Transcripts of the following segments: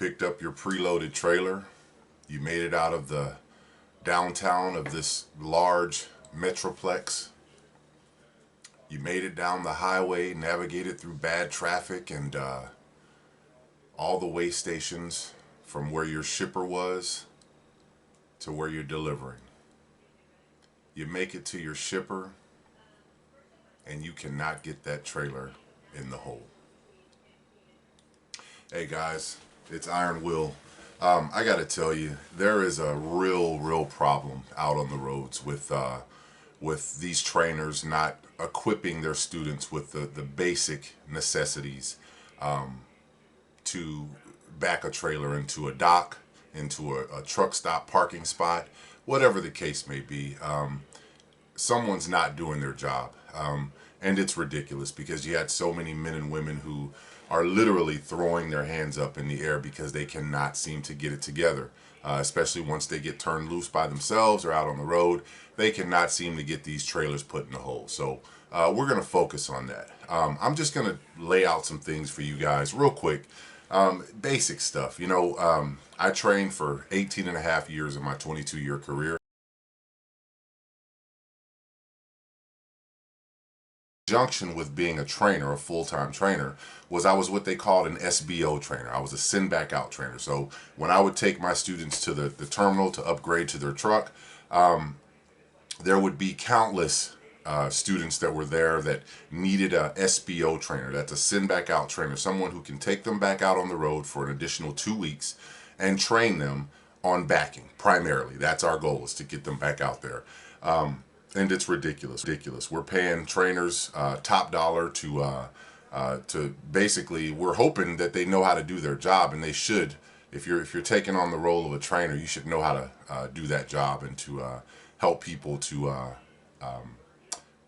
picked up your preloaded trailer, you made it out of the downtown of this large metroplex, you made it down the highway, navigated through bad traffic and all the way stations from where your shipper was to where you're delivering. You make it to your shipper and you cannot get that trailer in the hole. Hey guys, it's Iron Will. I got to tell you, there is a real problem out on the roads with these trainers not equipping their students with the basic necessities to back a trailer into a dock, into a truck stop parking spot, whatever the case may be. Someone's not doing their job. And it's ridiculous because you had so many men and women who are literally throwing their hands up in the air because they cannot seem to get it together. Especially once they get turned loose by themselves or out on the road, they cannot seem to get these trailers put in the hole. So we're going to focus on that. I'm just going to lay out some things for you guys real quick. Basic stuff. You know, I trained for 18 and a half years in my 22-year career. Junction with being a trainer, a full-time trainer, was I was what they called an SBO trainer. I was a send back out trainer. So when I would take my students to the terminal to upgrade to their truck, there would be countless students that were there that needed a SBO trainer. That's a send back out trainer, someone who can take them back out on the road for an additional 2 weeks and train them on backing primarily. That's our goal, is to get them back out there. And it's ridiculous. We're paying trainers top dollar to basically, we're hoping that they know how to do their job, and they should. If you're taking on the role of a trainer, you should know how to do that job and to help people to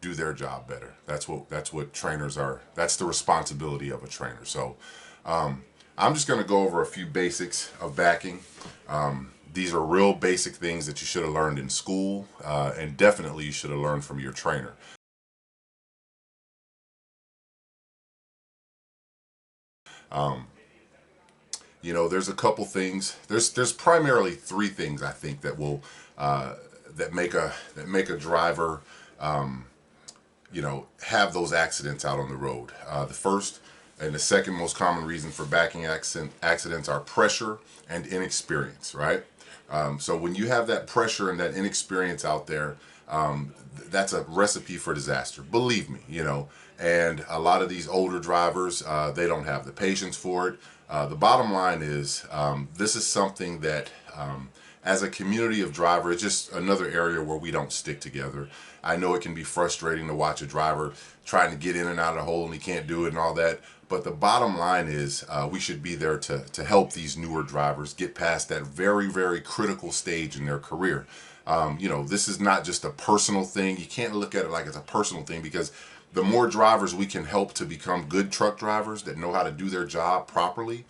do their job better. That's what trainers are. That's the responsibility of a trainer. So I'm just going to go over a few basics of backing. These are real basic things that you should have learned in school, and definitely you should have learned from your trainer. You know, there's a couple things. There's primarily 3 things I think that will that make a driver you know, have those accidents out on the road. The first and the second most common reason for backing accidents are pressure and inexperience, right? So when you have that pressure and that inexperience out there, that's a recipe for disaster. Believe me, you know. And a lot of these older drivers, they don't have the patience for it. The bottom line is, this is something that, as a community of drivers, it's just another area where we don't stick together. I know it can be frustrating to watch a driver trying to get in and out of the hole and he can't do it and all that. But the bottom line is, we should be there to help these newer drivers get past that very critical stage in their career. You know, this is not just a personal thing. You can't look at it like it's a personal thing, because the more drivers we can help to become good truck drivers that know how to do their job properly,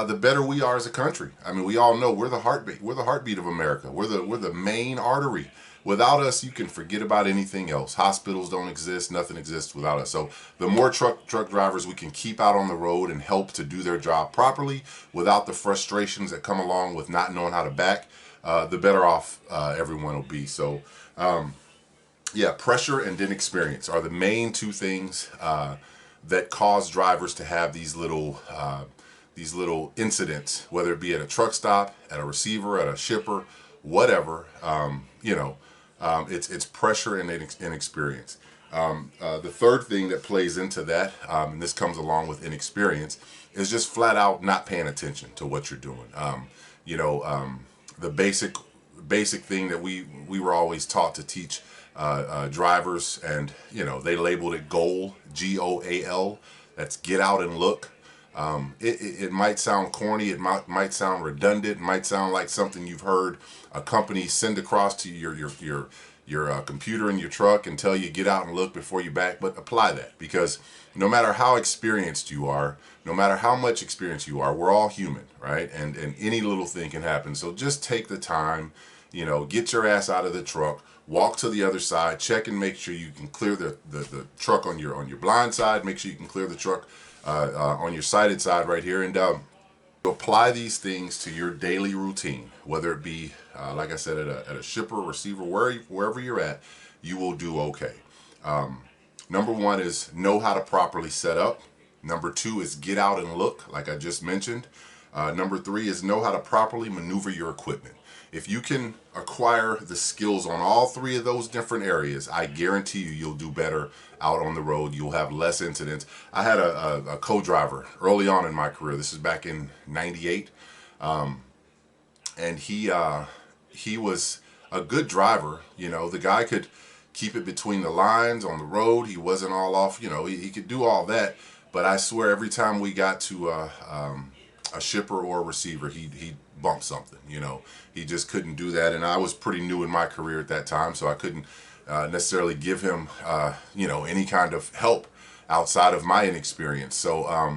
the better we are as a country. I mean, we all know we're the heartbeat. We're the heartbeat of America. We're the main artery. Without us, you can forget about anything else. Hospitals don't exist. Nothing exists without us. So the more truck drivers we can keep out on the road and help to do their job properly without the frustrations that come along with not knowing how to back, the better off everyone will be. So yeah, pressure and inexperience are the main 2 things that cause drivers to have these little incidents, whether it be at a truck stop, at a receiver, at a shipper, whatever. You know, it's pressure and inexperience. The third thing that plays into that, and this comes along with inexperience, is just flat out not paying attention to what you're doing. You know, the basic thing that we were always taught to teach drivers, and you know, they labeled it GOAL, GOAL. That's get out and look. It might sound corny, it might sound redundant, it might sound like something you've heard a company send across to your computer in your truck and tell you get out and look before you back. But apply that, because no matter how experienced you are, no matter how much experience you are, we're all human, right? And any little thing can happen. So just take the time, you know, get your ass out of the truck, walk to the other side, check and make sure you can clear the truck on your blind side, make sure you can clear the truck on your sighted side right here, and Apply these things to your daily routine, whether it be, like I said, at a shipper, receiver, wherever you're at, you will do okay. Number one is know how to properly set up. Number two is get out and look, like I just mentioned. Number three is know how to properly maneuver your equipment. If you can acquire the skills on all three of those different areas, I guarantee you you'll do better out on the road. You'll have less incidents. I had a co-driver early on in my career. This is back in '98, and he was a good driver. You know, the guy could keep it between the lines on the road. He wasn't all off. You know, he could do all that. But I swear, every time we got to a shipper or a receiver, he bumped something. You know, he just couldn't do that. And I was pretty new in my career at that time, so I couldn't necessarily give him you know, any kind of help outside of my inexperience. So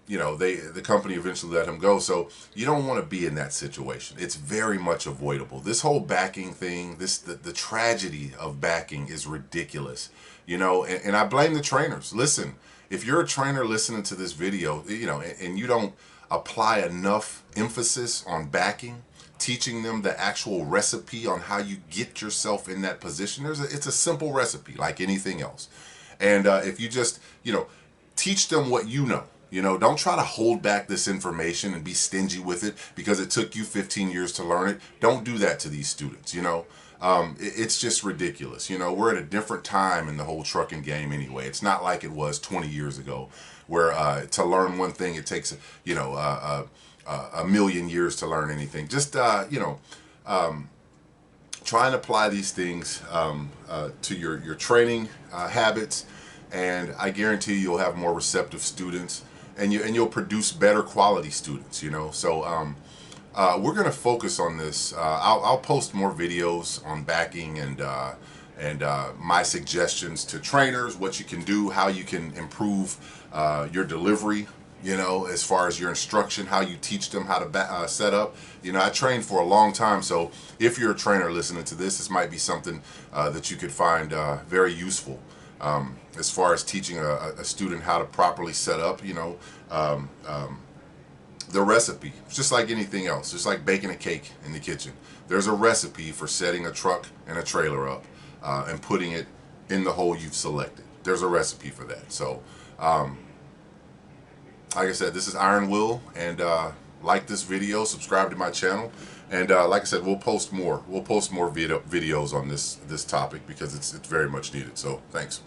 you know, the company eventually let him go. So you don't want to be in that situation. It's very much avoidable. This whole backing thing, the tragedy of backing is ridiculous. You know, and I blame the trainers. Listen, if you're a trainer listening to this video, you know, and you don't apply enough emphasis on backing, teaching them the actual recipe on how you get yourself in that position, it's a simple recipe like anything else. And if you just, you know, teach them what you know. You know, don't try to hold back this information and be stingy with it because it took you 15 years to learn it. Don't do that to these students, you know. It's just ridiculous. You know, we're at a different time in the whole trucking game anyway. It's not like it was 20 years ago where to learn one thing, it takes, you know, a million years to learn anything. Just, you know, try and apply these things to your training habits, and I guarantee you'll have more receptive students, and you'll produce better quality students. You know, so we're going to focus on this. I'll post more videos on backing and my suggestions to trainers, what you can do, how you can improve your delivery. You know, as far as your instruction, how you teach them how to set up. You know, I trained for a long time, so if you're a trainer listening to this, this might be something that you could find very useful. As far as teaching a student how to properly set up, you know, the recipe. It's just like anything else, just like baking a cake in the kitchen. There's a recipe for setting a truck and a trailer up and putting it in the hole you've selected. There's a recipe for that. So, like I said, this is Iron Will, and like this video, subscribe to my channel, and like I said, we'll post more. We'll post more videos on this topic because it's very much needed. So, thanks.